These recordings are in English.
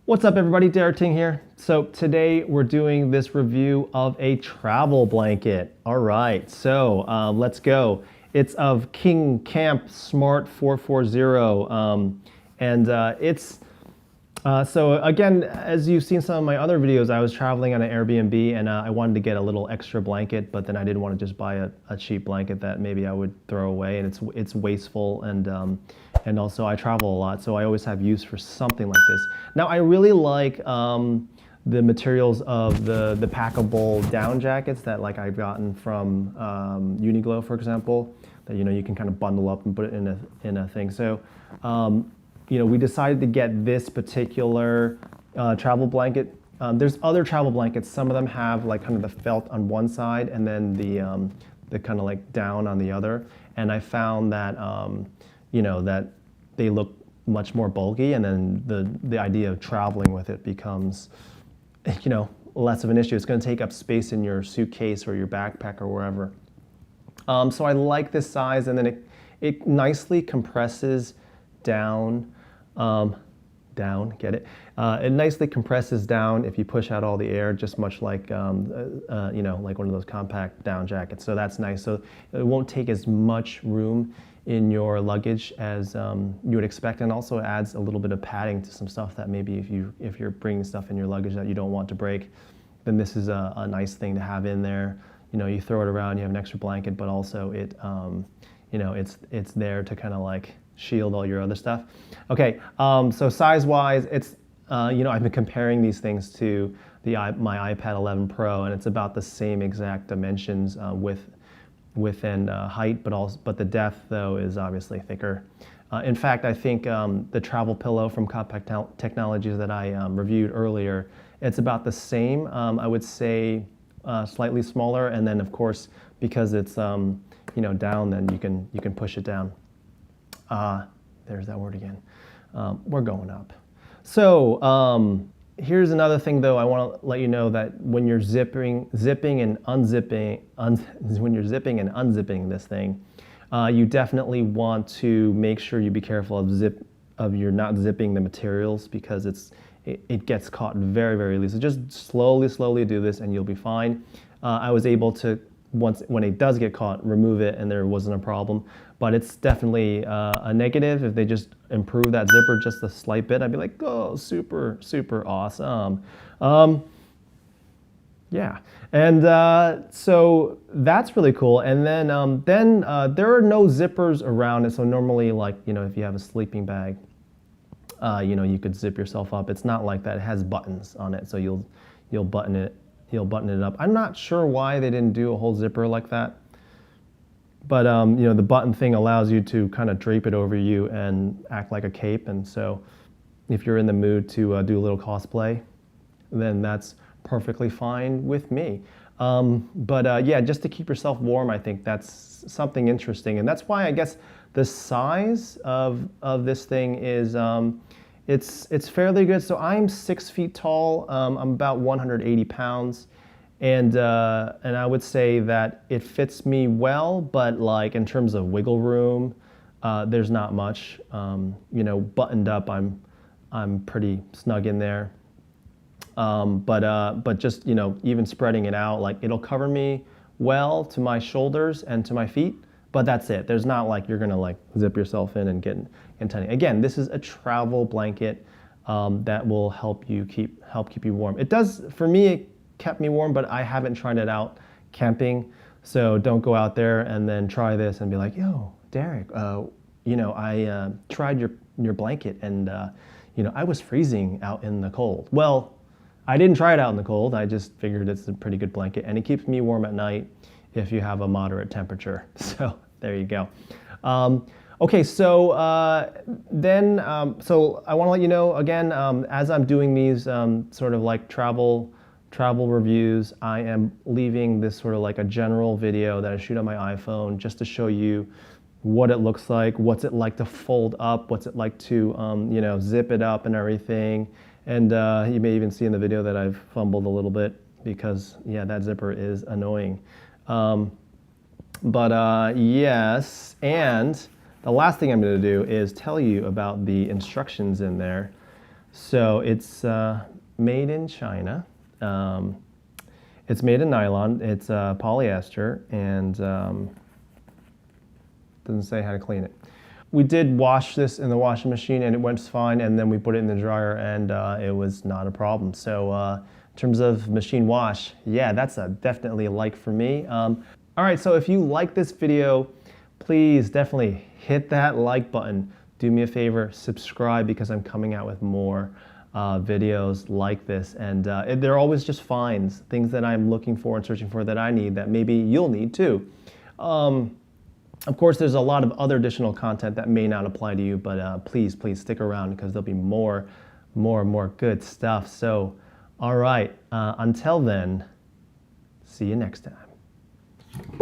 What's up everybody, Derek Ting here. So today we're doing this review of a travel blanket. All right, so let's go. It's of KingCamp Smart 440 and so again, as you've seen some of my other videos, I was traveling on an Airbnb and I wanted to get a little extra blanket, but then I didn't want to just buy a cheap blanket that maybe I would throw away, and it's wasteful, and also I travel a lot, so I always have use for something like this. Now I really like the materials of the packable down jackets that like I've gotten from Uniqlo, for example, that you can kind of bundle up and put it in a thing. So we decided to get this particular travel blanket. There's other travel blankets. Some of them have like kind of the felt on one side and then the kind of like down on the other. And I found that that they look much more bulky, and then the idea of traveling with it becomes less of an issue. It's going to take up space in your suitcase or your backpack or wherever. So I like this size, and then it nicely compresses down. Get it? It nicely compresses down if you push out all the air, just much like like one of those compact down jackets. So that's nice. So it won't take as much room in your luggage as you would expect, and also adds a little bit of padding to some stuff that maybe if you're bringing stuff in your luggage that you don't want to break, then this is a nice thing to have in there. You throw it around, you have an extra blanket, but also it's there to kind of like shield all your other stuff. Okay, so size-wise, it's I've been comparing these things to my iPad 11 Pro, and it's about the same exact dimensions width and height, but the depth though is obviously thicker. In fact, I think the travel pillow from Compact Technologies that I reviewed earlier, it's about the same. I would say slightly smaller, and then of course because it's down, then you can push it down. There's that word again. We're going up. So here's another thing though. I want to let you know that when you're zipping and unzipping this thing, you definitely want to make sure you be careful of you're not zipping the materials, because it gets caught very, very easily. So just slowly do this and you'll be fine. I was able to, when it does get caught, remove it and there wasn't a problem. But it's definitely a negative. If they just improve that zipper just a slight bit, I'd be like, oh, super, super awesome. Yeah, and so that's really cool. And then there are no zippers around it. So normally, like, if you have a sleeping bag, you could zip yourself up. It's not like that. It has buttons on it, so you'll button it up. I'm not sure why they didn't do a whole zipper like that. But the button thing allows you to kind of drape it over you and act like a cape. And so if you're in the mood to do a little cosplay, then that's perfectly fine with me. Yeah, just to keep yourself warm, I think that's something interesting. And that's why I guess the size of this thing is, it's fairly good. So I'm 6 feet tall. I'm about 180 pounds. And I would say that it fits me well, but like in terms of wiggle room, there's not much. Buttoned up, I'm pretty snug in there. But just even spreading it out, like it'll cover me well to my shoulders and to my feet. But that's it. There's not like you're gonna like zip yourself in and get tiny. Again, this is a travel blanket that will help keep you warm. It does for me. It kept me warm, but I haven't tried it out camping. So don't go out there and then try this and be like, yo, Derek, I tried your blanket and I was freezing out in the cold. Well, I didn't try it out in the cold. I just figured it's a pretty good blanket, and it keeps me warm at night if you have a moderate temperature. So there you go. Okay, so so I want to let you know again, as I'm doing these sort of like travel reviews, I am leaving this sort of like a general video that I shoot on my iPhone just to show you what it looks like, what's it like to fold up, what's it like to zip it up and everything. And you may even see in the video that I've fumbled a little bit because yeah, that zipper is annoying. Yes, and the last thing I'm going to do is tell you about the instructions in there. So it's made in China. It's made in nylon. It's polyester, and doesn't say how to clean it. We did wash this in the washing machine, and it went fine. And then we put it in the dryer, and it was not a problem. So in terms of machine wash, yeah, that's definitely a like for me. All right, so if you like this video, please definitely hit that like button. Do me a favor, subscribe, because I'm coming out with more videos like this. And they're always just finds, things that I'm looking for and searching for that I need that maybe you'll need too. Of course, there's a lot of other additional content that may not apply to you, but please stick around, because there'll be more good stuff. So, all right, until then, see you next time.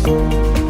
you.